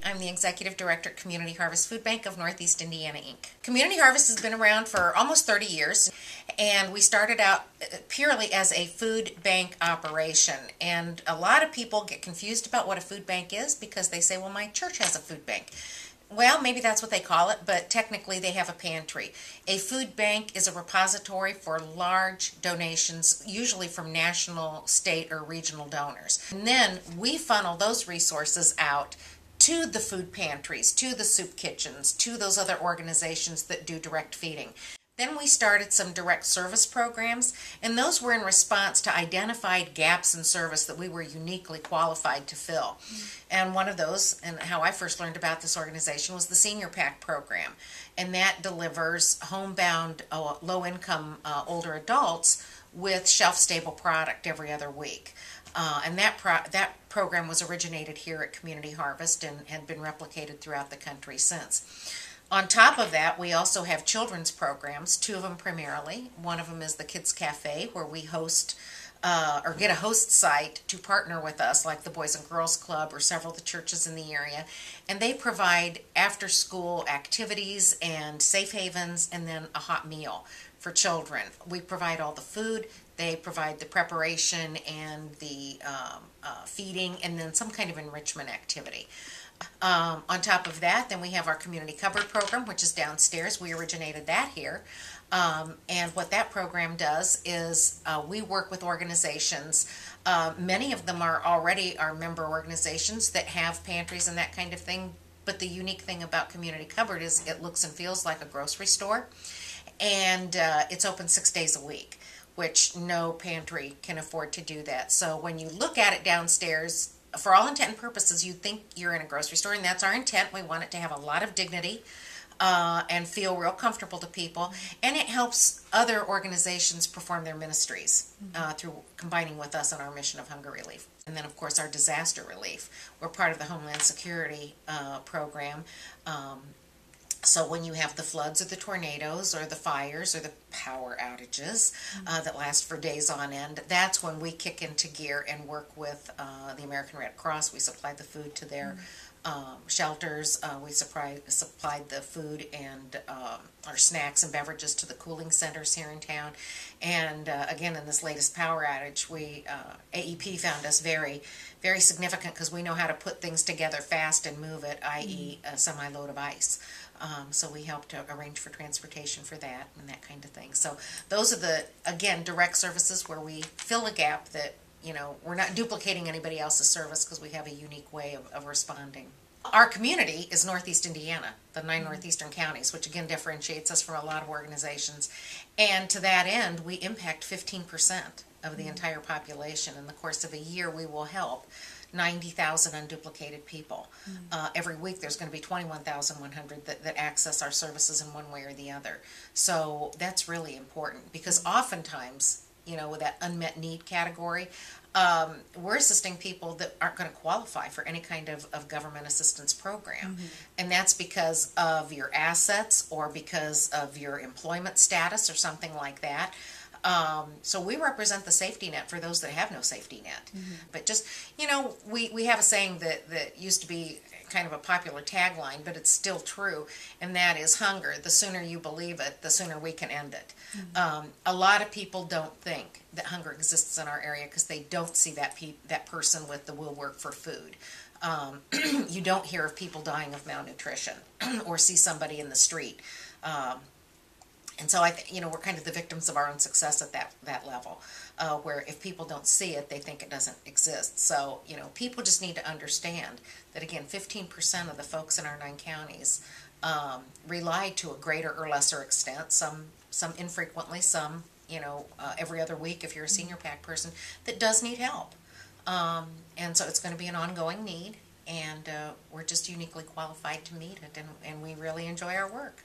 I'm the Executive Director at Community Harvest Food Bank of Northeast Indiana, Inc. Community Harvest has been around for almost 30 years, and we started out purely as a food bank operation. And a lot of people get confused about what a food bank is because they say, well, my church has a food bank. Well, maybe that's what they call it, but technically they have a pantry. A food bank is a repository for large donations, usually from national, state, or regional donors. And then we funnel those resources out to the food pantries, to the soup kitchens, to those other organizations that do direct feeding. Then we started some direct service programs, and those were in response to identified gaps in service that we were uniquely qualified to fill. And one of those, and how I first learned about this organization, was the Senior Pack program. And that delivers homebound, low-income older adults with shelf-stable product every other week. And that program was originated here at Community Harvest and had been replicated throughout the country since. On top of that, we also have children's programs, two of them primarily. One of them is the Kids Cafe, where we host or get a host site to partner with us, like the Boys and Girls Club or several of the churches in the area. And they provide after-school activities and safe havens and then a hot meal for children. We provide all the food. They provide the preparation and the feeding and then some kind of enrichment activity. On top of that, then we have our community cupboard program, which is downstairs. We originated that here. And what that program does is we work with organizations. Many of them are already our member organizations that have pantries and that kind of thing. But the unique thing about community cupboard is it looks and feels like a grocery store. And it's open 6 days a week, which no pantry can afford to do that. So when you look at it downstairs, for all intent and purposes, you think you're in a grocery store, and that's our intent. We want it to have a lot of dignity and feel real comfortable to people, and it helps other organizations perform their ministries through combining with us in our mission of hunger relief. And then, of course, our disaster relief. We're part of the Homeland Security program. So when you have the floods or the tornadoes or the fires or the power outages that last for days on end, that's when we kick into gear and work with the American Red Cross. We supply the food to their shelters. We supplied the food and our snacks and beverages to the cooling centers here in town. And again, in this latest power outage, AEP found us very, very significant because we know how to put things together fast and move it, i.e. a semi-load of ice. So we helped to arrange for transportation for that and that kind of thing. So those are the, again, direct services where we fill a gap that, we're not duplicating anybody else's service because we have a unique way of responding. Our community is Northeast Indiana, the 9 northeastern counties, which again differentiates us from a lot of organizations. And to that end, we impact 15% of the entire population. In the course of a year, we will help 90,000 unduplicated people. Every week there's going to be 21,100 that access our services in one way or the other. So that's really important because oftentimes, with that unmet need category, we're assisting people that aren't going to qualify for any kind of government assistance program. And that's because of your assets or because of your employment status or something like that. So we represent the safety net for those that have no safety net. But just, we have a saying that used to be kind of a popular tagline, but it's still true, and that is hunger. The sooner you believe it, the sooner we can end it. A lot of people don't think that hunger exists in our area because they don't see that person with the will work for food. You don't hear of people dying of malnutrition or see somebody in the street. And so we're kind of the victims of our own success at that level, where if people don't see it, they think it doesn't exist. So, people just need to understand that, again, 15% of the folks in our 9 counties rely to a greater or lesser extent, some infrequently, some, every other week if you're a senior pack person, that does need help. And so it's going to be an ongoing need, and we're just uniquely qualified to meet it, and we really enjoy our work.